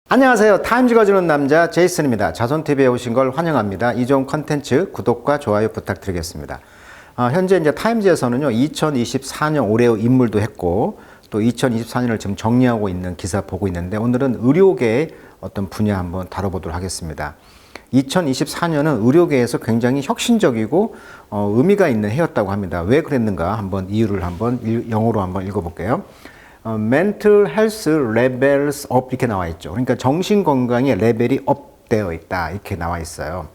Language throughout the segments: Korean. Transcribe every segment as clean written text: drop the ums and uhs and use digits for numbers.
안녕하세요. 타임즈가 주는 남자 제이슨입니다. 자손TV에 오신 걸 환영합니다. 이 좋은 컨텐츠 구독과 좋아요 부탁드리겠습니다. 현재 이제 타임즈에서는요, 2024년 올해의 인물도 했고, 또 2024년을 지금 정리하고 있는 기사 보고 있는데, 오늘은 의료계의 어떤 분야 한번 다뤄보도록 하겠습니다. 2024년은 의료계에서 굉장히 혁신적이고 의미가 있는 해였다고 합니다. 왜 그랬는가 한번 이유를 영어로 한번 읽어볼게요. Mental Health Levels Up 이렇게 나와 있죠. 그러니까 정신 건강의 레벨이 업되어 있다 이렇게 나와 있어요.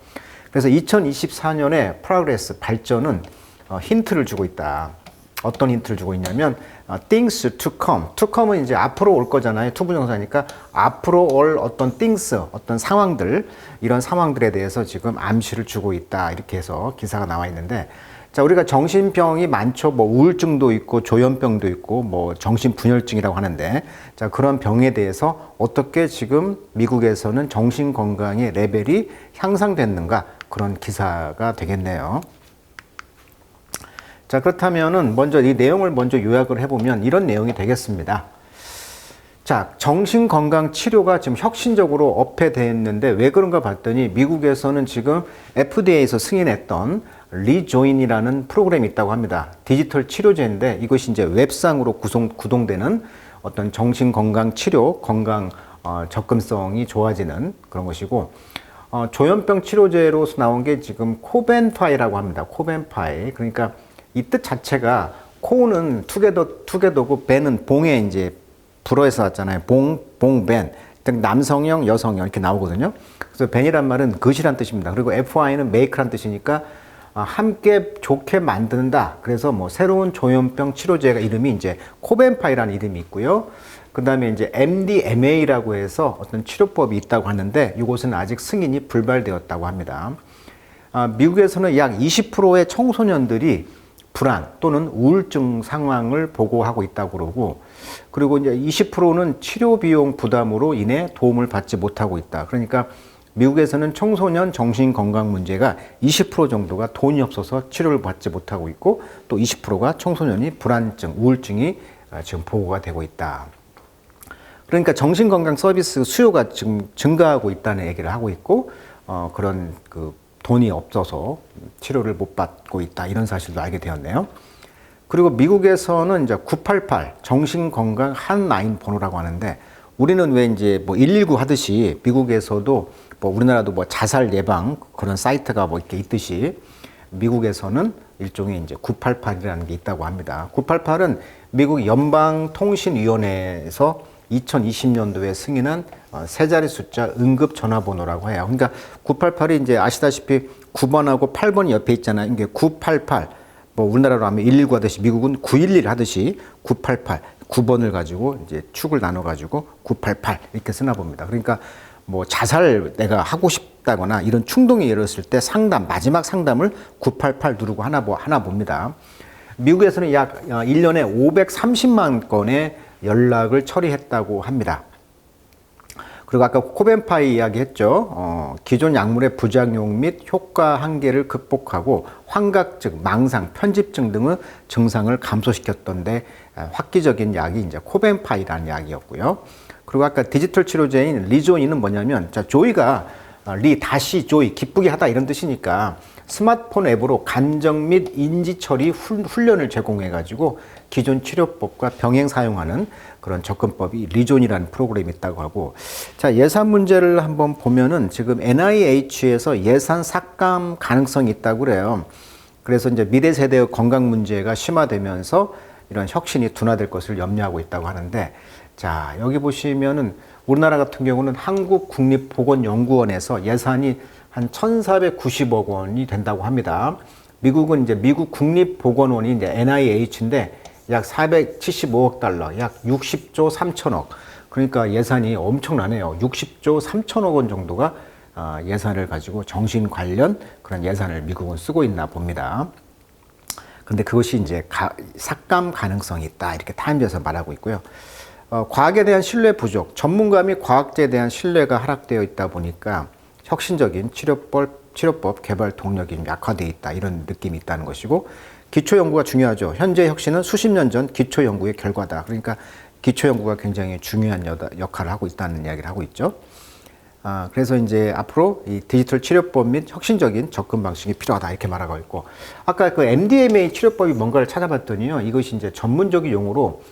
그래서 2024년의 프로그레스 발전은 힌트를 주고 있다. 어떤 힌트를 주고 있냐면 things to come. to come은 이제 앞으로 올 거잖아요. 투부정사니까 앞으로 올 어떤 things, 어떤 상황들, 이런 상황들에 대해서 지금 암시를 주고 있다. 이렇게 해서 기사가 나와 있는데, 자, 우리가 정신병이 많죠. 뭐 우울증도 있고 조현병도 있고 뭐 정신분열증이라고 하는데, 자, 그런 병에 대해서 어떻게 지금 미국에서는 정신 건강의 레벨이 향상됐는가, 그런 기사가 되겠네요. 자, 그렇다면은 먼저 이 내용을 먼저 요약을 해보면 이런 내용이 되겠습니다. 자, 정신건강 치료가 지금 혁신적으로 업해되었는데 왜 그런가 봤더니 미국에서는 지금 FDA에서 승인했던 리조인이라는 프로그램이 있다고 합니다. 디지털 치료제인데 이것이 이제 웹상으로 구동되는 어떤 정신건강 치료, 건강 접근성이 좋아지는 그런 것이고, 조현병 치료제로서 나온 게 지금 코벤파이라고 합니다. 코벤파이. 그러니까 이 뜻 자체가 코는 투게더고 벤은 봉에 이제 불어에서 왔잖아요. 봉벤. 남성형, 여성형 이렇게 나오거든요. 그래서 벤이란 말은 것이란 뜻입니다. 그리고 FI는 make란 뜻이니까 함께 좋게 만든다. 그래서 뭐 새로운 조현병 치료제가 이름이 이제 코벤파이라는 이름이 있고요. 그 다음에 이제 MDMA라고 해서 어떤 치료법이 있다고 하는데 이곳은 아직 승인이 불발되었다고 합니다. 미국에서는 약 20%의 청소년들이 불안 또는 우울증 상황을 보고하고 있다고 그러고, 그리고 이제 20%는 치료 비용 부담으로 인해 도움을 받지 못하고 있다. 그러니까 미국에서는 청소년 정신 건강 문제가 20% 정도가 돈이 없어서 치료를 받지 못하고 있고, 또 20%가 청소년이 불안증, 우울증이 지금 보고가 되고 있다. 그러니까 정신 건강 서비스 수요가 지금 증가하고 있다는 얘기를 하고 있고, 그런 돈이 없어서 치료를 못 받고 있다, 이런 사실도 알게 되었네요. 그리고 미국에서는 이제 988 정신건강 한라인 번호라고 하는데, 우리는 왜 이제 뭐 119 하듯이 미국에서도 뭐 우리나라도 뭐 자살 예방 그런 사이트가 뭐 이렇게 있듯이 미국에서는 일종의 이제 988이라는 게 있다고 합니다. 988은 미국 연방통신위원회에서 2020년도에 승인한 세 자리 숫자 응급 전화번호라고 해요. 그러니까 988이 이제 아시다시피 9번하고 8번이 옆에 있잖아요. 이게 988. 뭐 우리나라로 하면 119 하듯이 미국은 911 하듯이 988, 9번을 가지고 이제 축을 나눠 가지고 988 이렇게 쓰나 봅니다. 그러니까 뭐 자살 내가 하고 싶다거나 이런 충동이 일어났을 때 마지막 상담을 988 누르고 하나 봅니다. 미국에서는 약 1년에 530만 건의 연락을 처리했다고 합니다. 그리고 아까 코벤파이 이야기했죠. 기존 약물의 부작용 및 효과 한계를 극복하고 환각증, 망상, 편집증 등의 증상을 감소시켰던데 획기적인 약이 이제 코벤파이라는 약이었고요. 그리고 아까 디지털 치료제인 리조인은 뭐냐면, 자, 조이가 다시 조이, 기쁘게 하다 이런 뜻이니까 스마트폰 앱으로 감정 및 인지 처리 훈련을 제공해가지고 기존 치료법과 병행 사용하는 그런 접근법이 리존이라는 프로그램이 있다고 하고, 자, 예산 문제를 한번 보면은 지금 NIH에서 예산 삭감 가능성이 있다고 그래요. 그래서 이제 미래 세대의 건강 문제가 심화되면서 이런 혁신이 둔화될 것을 염려하고 있다고 하는데, 자, 여기 보시면은 우리나라 같은 경우는 한국국립보건연구원에서 예산이 한 1,490억 원이 된다고 합니다. 미국은 이제 미국 국립보건원이 이제 NIH인데 약 475억 달러, 약 60조 3천억. 그러니까 예산이 엄청나네요. 60조 3천억 원 정도가 예산을 가지고 정신 관련 그런 예산을 미국은 쓰고 있나 봅니다. 근데 그것이 이제 삭감 가능성이 있다, 이렇게 타임즈에서 말하고 있고요. 과학에 대한 신뢰 부족, 전문가 및 과학자에 대한 신뢰가 하락되어 있다 보니까 혁신적인 치료법 개발 동력이 약화되어 있다, 이런 느낌이 있다는 것이고, 기초 연구가 중요하죠. 현재 혁신은 수십 년 전 기초 연구의 결과다. 그러니까 기초 연구가 굉장히 중요한 역할을 하고 있다는 이야기를 하고 있죠. 그래서 이제 앞으로 이 디지털 치료법 및 혁신적인 접근 방식이 필요하다 이렇게 말하고 있고, 아까 그 MDMA 치료법이 뭔가를 찾아봤더니요, 이것이 이제 전문적인 용어로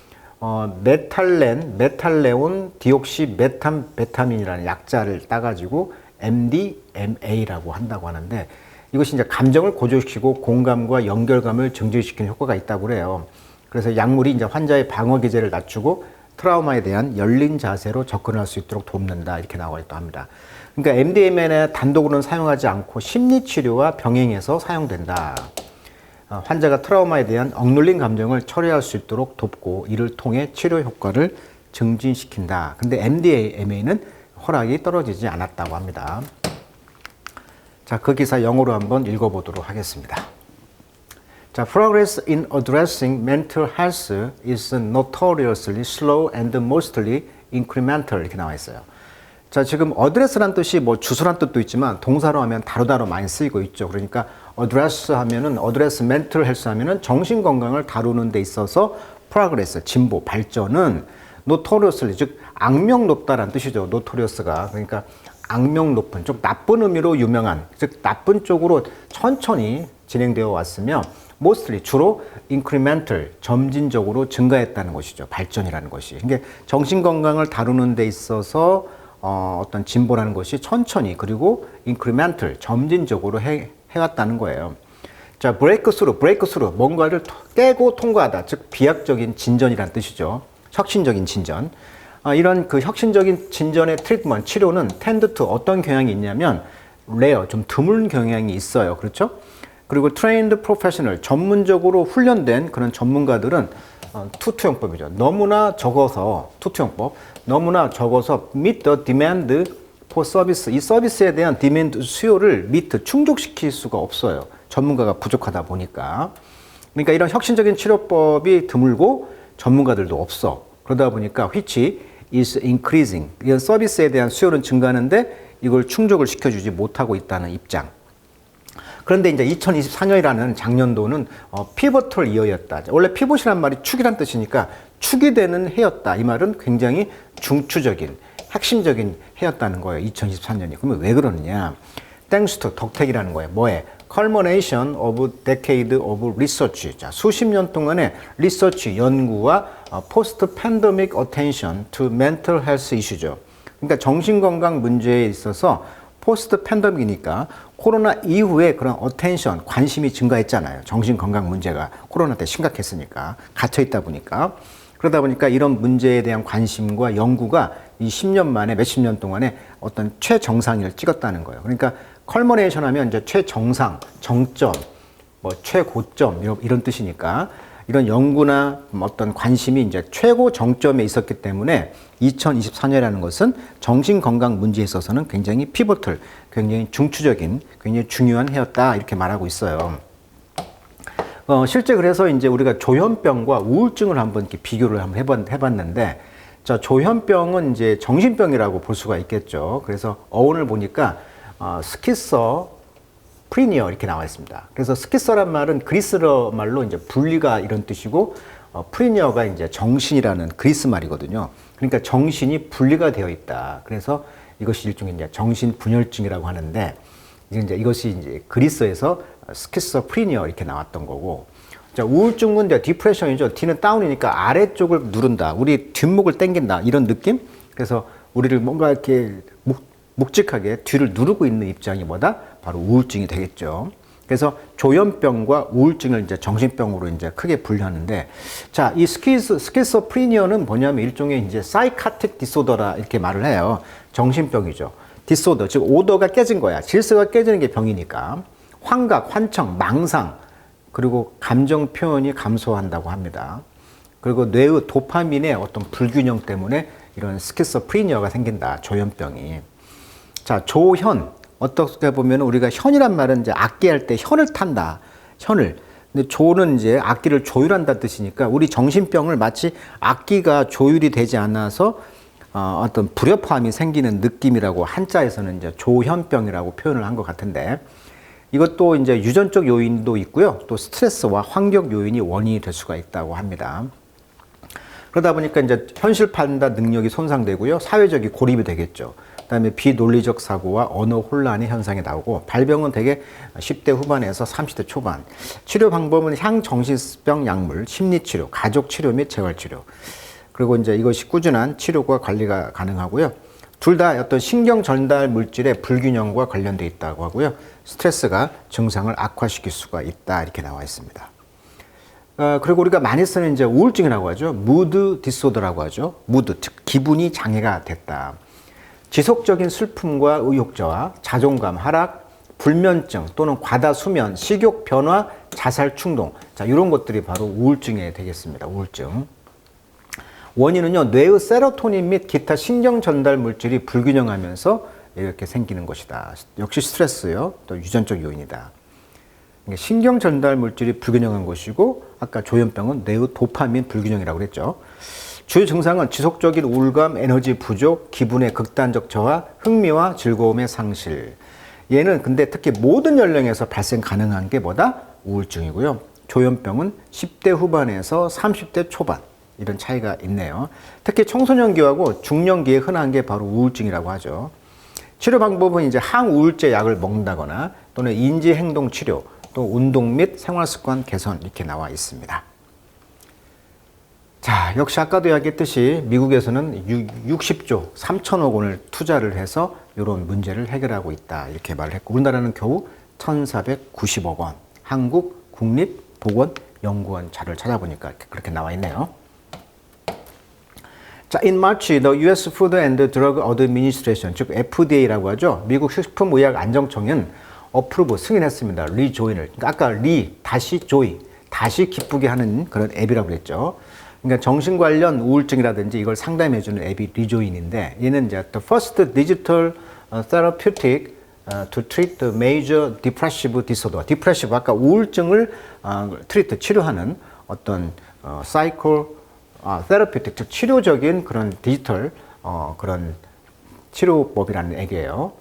메탈레온 디옥시 메탐베타민이라는 약자를 따가지고 MDMA라고 한다고 하는데, 이것이 이제 감정을 고조시키고 공감과 연결감을 증진시키는 효과가 있다고 그래요. 그래서 약물이 이제 환자의 방어 기제를 낮추고 트라우마에 대한 열린 자세로 접근할 수 있도록 돕는다 이렇게 나와 있다고 합니다. 그러니까 MDMA는 단독으로는 사용하지 않고 심리치료와 병행해서 사용된다. 환자가 트라우마에 대한 억눌린 감정을 처리할 수 있도록 돕고 이를 통해 치료 효과를 증진시킨다. 근데 MDMA는 허락이 떨어지지 않았다고 합니다. 자, 그 기사 영어로 한번 읽어보도록 하겠습니다. 자, progress in addressing mental health is notoriously slow and mostly incremental 이렇게 나와 있어요. 자, 지금 address란 뜻이 뭐 주소란 뜻도 있지만 동사로 하면 다루다로 많이 쓰이고 있죠. 그러니까 address 하면은 address mental health 하면은 정신 건강을 다루는 데 있어서 progress 진보 발전은 notoriously 즉 악명 높다라는 뜻이죠. notorious가 그러니까 악명 높은 즉 나쁜 의미로 유명한 즉 나쁜 쪽으로 천천히 진행되어 왔으며 mostly 주로 incremental 점진적으로 증가했다는 것이죠. 발전이라는 것이. 그러니까 정신 건강을 다루는 데 있어서 어떤 진보라는 것이 천천히 그리고 incremental 점진적으로 해왔다는 거예요. 자, breakthrough 뭔가를 깨고 통과하다 즉 비약적인 진전이라는 뜻이죠. 혁신적인 진전. 이런 그 혁신적인 진전의 트리트먼트 치료는 tend to 어떤 경향이 있냐면 rare 좀 드문 경향이 있어요. 그렇죠? 그리고 trained professional 전문적으로 훈련된 그런 전문가들은 투투용법이죠. 너무나 적어서 투투용법 너무나 적어서 meet the demand for service 이 서비스에 대한 demand 수요를 meet 충족시킬 수가 없어요. 전문가가 부족하다 보니까. 그러니까 이런 혁신적인 치료법이 드물고 전문가들도 없어. 그러다 보니까 which is increasing 이런 서비스에 대한 수요는 증가하는데 이걸 충족을 시켜주지 못하고 있다는 입장. 그런데 이제 2024년이라는 작년도는 피보털 이어였다. 원래 피봇이란 말이 축이란 뜻이니까 축이 되는 해였다. 이 말은 굉장히 중추적인, 핵심적인 해였다는 거예요. 2024년이. 그러면 왜 그러느냐? Thanks to 덕택이라는 거예요. 뭐에? Culmination of decade of research. 자, 수십 년 동안의 리서치, 연구와 post-pandemic attention to mental health issue죠. 그러니까 정신건강 문제에 있어서 포스트 팬데믹이니까 코로나 이후에 그런 어텐션, 관심이 증가했잖아요. 정신건강 문제가 코로나 때 심각했으니까 갇혀있다 보니까. 그러다 보니까 이런 문제에 대한 관심과 연구가 이 10년 만에 몇십 년 동안에 어떤 최정상을 찍었다는 거예요. 그러니까 컬머네이션 하면 이제 최정상, 정점, 뭐 최고점 이런 뜻이니까 이런 연구나 어떤 관심이 이제 최고 정점에 있었기 때문에 2024년이라는 것은 정신건강 문제에 있어서는 굉장히 피보틀, 굉장히 중추적인, 굉장히 중요한 해였다 이렇게 말하고 있어요. 실제 그래서 이제 우리가 조현병과 우울증을 한번 이렇게 비교를 한번 해봤는데, 자, 조현병은 이제 정신병이라고 볼 수가 있겠죠. 그래서 어원을 보니까 스키서프리니어 이렇게 나와 있습니다. 그래서 스키서란 말은 그리스어 말로 이제 분리가 이런 뜻이고, 프리니어가 이제 정신이라는 그리스 말이거든요. 그러니까 정신이 분리가 되어 있다. 그래서 이것이 일종의 이제 정신 분열증이라고 하는데, 이제 이것이 이제 그리스에서 스키서프리니어 이렇게 나왔던 거고, 자, 우울증은 이제 디프레션이죠. D는 다운이니까 아래쪽을 누른다. 우리 뒷목을 당긴다. 이런 느낌? 그래서 우리를 뭔가 이렇게 묵직하게 뒤를 누르고 있는 입장이 뭐다? 바로 우울증이 되겠죠. 그래서 조현병과 우울증을 이제 정신병으로 이제 크게 분류하는데, 자, 이 스키소프리니어는 뭐냐면 일종의 이제 사이카틱 디소더라 이렇게 말을 해요. 정신병이죠. 디소더, 즉 오더가 깨진 거야. 질서가 깨지는 게 병이니까. 환각, 환청, 망상, 그리고 감정 표현이 감소한다고 합니다. 그리고 뇌의 도파민의 어떤 불균형 때문에 이런 스키소프리니어가 생긴다. 조현병이. 자, 조현. 어떻게 보면 우리가 현이란 말은 이제 악기 할 때 현을 탄다. 현을. 근데 조는 이제 악기를 조율한다 뜻이니까 우리 정신병을 마치 악기가 조율이 되지 않아서 어떤 불협화음이 생기는 느낌이라고 한자에서는 이제 조현병이라고 표현을 한 것 같은데, 이것도 이제 유전적 요인도 있고요. 또 스트레스와 환경 요인이 원인이 될 수가 있다고 합니다. 그러다 보니까 이제 현실 판단 능력이 손상되고요. 사회적인 고립이 되겠죠. 그다음에 비논리적 사고와 언어 혼란의 현상이 나오고 발병은 대개 10대 후반에서 30대 초반. 치료 방법은 향정신병 약물, 심리치료, 가족치료 및 재활치료. 그리고 이제 이것이 꾸준한 치료과 관리가 가능하고요. 둘 다 어떤 신경 전달 물질의 불균형과 관련돼 있다고 하고요. 스트레스가 증상을 악화시킬 수가 있다 이렇게 나와 있습니다. 그리고 우리가 많이 쓰는 이제 우울증이라고 하죠. 무드 디소더라고 하죠. 무드, 즉 기분이 장애가 됐다. 지속적인 슬픔과 의욕저하, 자존감 하락, 불면증 또는 과다 수면, 식욕 변화, 자살 충동. 자, 이런 것들이 바로 우울증이 되겠습니다. 우울증. 원인은요, 뇌의 세로토닌 및 기타 신경 전달 물질이 불균형하면서 이렇게 생기는 것이다. 역시 스트레스요. 또 유전적 요인이다. 신경 전달 물질이 불균형한 것이고, 아까 조현병은 뇌의 도파민 불균형이라고 그랬죠. 주요 증상은 지속적인 우울감, 에너지 부족, 기분의 극단적 저하, 흥미와 즐거움의 상실. 얘는 근데 특히 모든 연령에서 발생 가능한 게 뭐다? 우울증이고요. 조현병은 10대 후반에서 30대 초반. 이런 차이가 있네요. 특히 청소년기하고 중년기에 흔한 게 바로 우울증이라고 하죠. 치료 방법은 이제 항우울제 약을 먹는다거나 또는 인지행동치료, 또 운동 및 생활습관 개선 이렇게 나와 있습니다. 자, 역시 아까도 이야기했듯이 미국에서는 60조 3천억 원을 투자를 해서 이런 문제를 해결하고 있다 이렇게 말을 했고 우리나라는 겨우 1,490억 원 한국국립보건연구원 자료를 찾아보니까 그렇게 나와 있네요. 자, in March, the U.S. Food and Drug Administration, 즉 FDA라고 하죠. 미국 식품의약안정청은 어프로브 승인했습니다. 리조인을. 그러니까 아까 리 다시 조이 다시 기쁘게 하는 그런 앱이라고 그랬죠. 그러니까 정신 관련 우울증이라든지 이걸 상담해주는 앱이 리조인인데 얘는 이제 the first digital therapeutic to treat the major depressive disorder. depressive 아까 우울증을 치료하는 어떤 therapeutic 즉 치료적인 그런 디지털 그런 치료법이라는 앱이에요.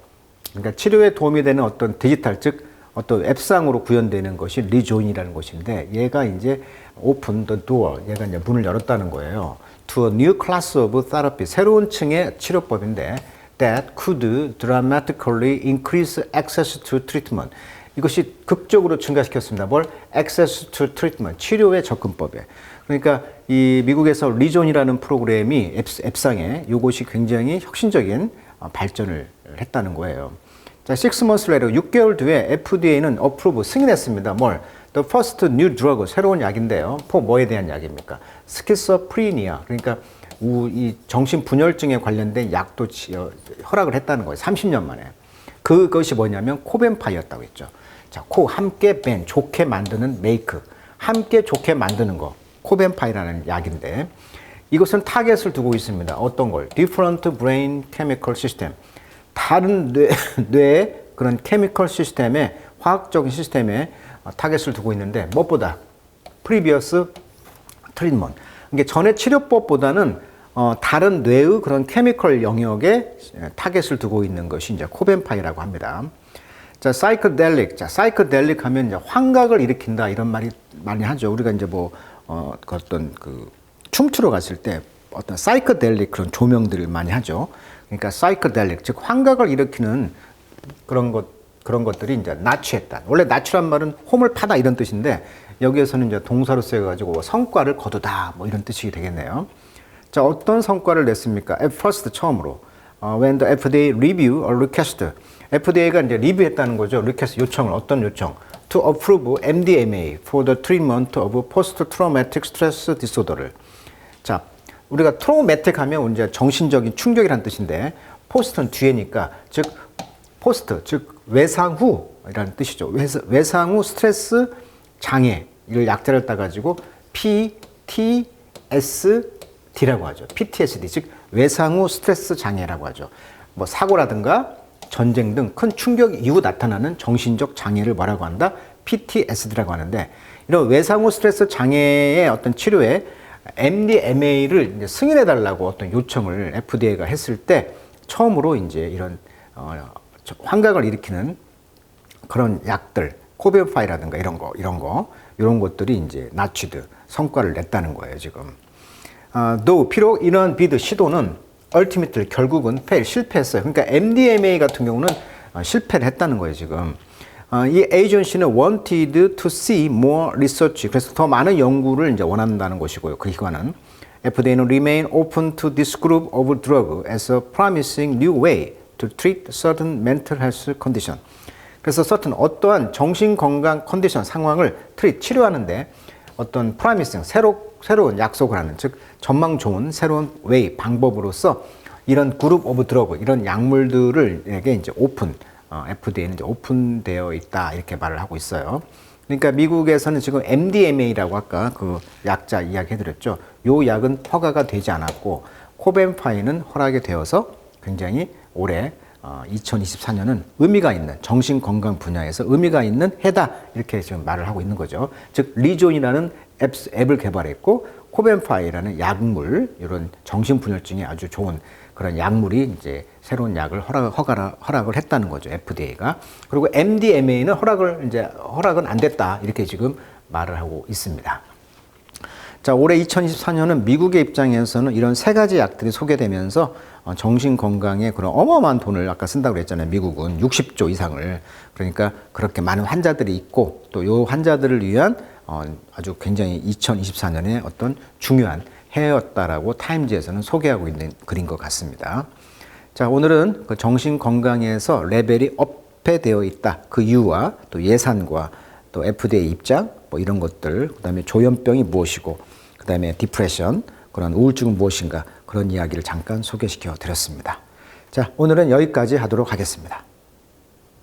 그러니까 치료에 도움이 되는 어떤 디지털 즉 어떤 앱상으로 구현되는 것이 리조인이라는 것인데 얘가 이제 open the door 얘가 이제 문을 열었다는 거예요. to a new class of therapy 새로운 층의 치료법인데 that could dramatically increase access to treatment 이것이 극적으로 증가시켰습니다. 뭘? access to treatment 치료의 접근법에. 그러니까 이 미국에서 리존이라는 프로그램이 앱상에 이것이 굉장히 혁신적인 발전을 했다는 거예요. 자, 6 months later, 6개월 뒤에 FDA는 approve, 승인했습니다. 뭘? The first new drug, 새로운 약인데요. 뭐에 대한 약입니까? 스키zo프리니아, 그러니까 이 정신분열증에 관련된 약도 허락을 했다는 거예요. 30년 만에. 그것이 뭐냐면 코벤파이였다고 했죠. 자, 함께 벤, 좋게 만드는 메이크, 함께 좋게 만드는 거. 코벤파이라는 약인데 이것은 타겟을 두고 있습니다. 어떤 걸? Different brain chemical system. 다른 뇌의 그런 케미컬 시스템에 화학적인 시스템에 타겟을 두고 있는데 무엇보다 previous treatment. 그러니까 전에 치료법보다는 다른 뇌의 그런 케미컬 영역에 타겟을 두고 있는 것이 이제 코벤파이라고 합니다. 자, psychedelic. 자, psychedelic 하면 이제 환각을 일으킨다 이런 말이 많이 하죠. 우리가 이제 뭐 어떤 그 춤추러 갔을 때 어떤 사이커델릭 그런 조명들을 많이 하죠. 그러니까 사이커델릭 즉 환각을 일으키는 그런 것들이 이제 나취했다. 원래 나취란 말은 홈을 파다 이런 뜻인데 여기에서는 이제 동사로 쓰여가지고 성과를 거두다 뭐 이런 뜻이 되겠네요. 자, 어떤 성과를 냈습니까? At first 처음으로 when the FDA review or request FDA가 이제 리뷰했다는 거죠. request 요청을 어떤 요청? To approve MDMA for the treatment of post-traumatic stress disorder를. 자, 우리가 트라우매틱 하면 이제 정신적인 충격이라는 뜻인데 포스트는 뒤에니까 즉 포스트 즉 외상 후라는 뜻이죠. 외상 후 스트레스 장애 이걸 약자를 따가지고 PTSD라고 하죠. PTSD 즉 외상 후 스트레스 장애라고 하죠. 뭐 사고라든가 전쟁 등 큰 충격 이후 나타나는 정신적 장애를 뭐라고 한다? PTSD라고 하는데 이런 외상 후 스트레스 장애의 어떤 치료에 MDMA를 이제 승인해달라고 어떤 요청을 FDA가 했을 때 처음으로 이제 이런 환각을 일으키는 그런 약들, 코벤파이라든가 이런 것들이 이제 나취드 성과를 냈다는 거예요, 지금. 비록 이런 비드 시도는 ultimately 결국은 실패했어요. 그러니까 MDMA 같은 경우는 실패를 했다는 거예요, 지금. 이 agency는 wanted to see more research. 그래서 더 많은 연구를 이제 원한다는 것이고요. 그 기관은. FDA는 remain open to this group of drug as a promising new way to treat certain mental health condition. 그래서 certain 어떠한 정신건강 컨디션 상황을 치료하는데 어떤 promising, 새로운 약속을 하는, 즉 전망 좋은 새로운 way, 방법으로서 이런 그룹 오브 드러그, 이런 약물들에게 이제 오픈, FDA는 이제 오픈되어 있다 이렇게 말을 하고 있어요. 그러니까 미국에서는 지금 MDMA라고 아까 그 약자 이야기해드렸죠. 요 약은 허가가 되지 않았고 코벤파인은 허락이 되어서 굉장히 올해 2024년은 의미가 있는 정신건강 분야에서 의미가 있는 해다 이렇게 지금 말을 하고 있는 거죠. 즉 리존이라는 앱을 개발했고 코벤파이라는 약물, 이런 정신분열증에 아주 좋은 그런 약물이 이제 새로운 약을 허락을 했다는 거죠, FDA가. 그리고 MDMA는 허락은 안 됐다 이렇게 지금 말을 하고 있습니다. 자, 올해 2024년은 미국의 입장에서는 이런 세 가지 약들이 소개되면서 정신건강에 그런 어마어마한 돈을 아까 쓴다고 그랬잖아요. 미국은 60조 이상을. 그러니까 그렇게 많은 환자들이 있고 또 이 환자들을 위한 아주 굉장히 2024년에 어떤 중요한 해였다라고 타임즈에서는 소개하고 있는 글인 것 같습니다. 자, 오늘은 그 정신건강에서 레벨이 업되어 있다. 그 이유와 또 예산과 또 FDA 입장 뭐 이런 것들, 그다음에 조현병이 무엇이고, 그다음에 디프레션, 그런 우울증은 무엇인가, 그런 이야기를 잠깐 소개시켜 드렸습니다. 자, 오늘은 여기까지 하도록 하겠습니다.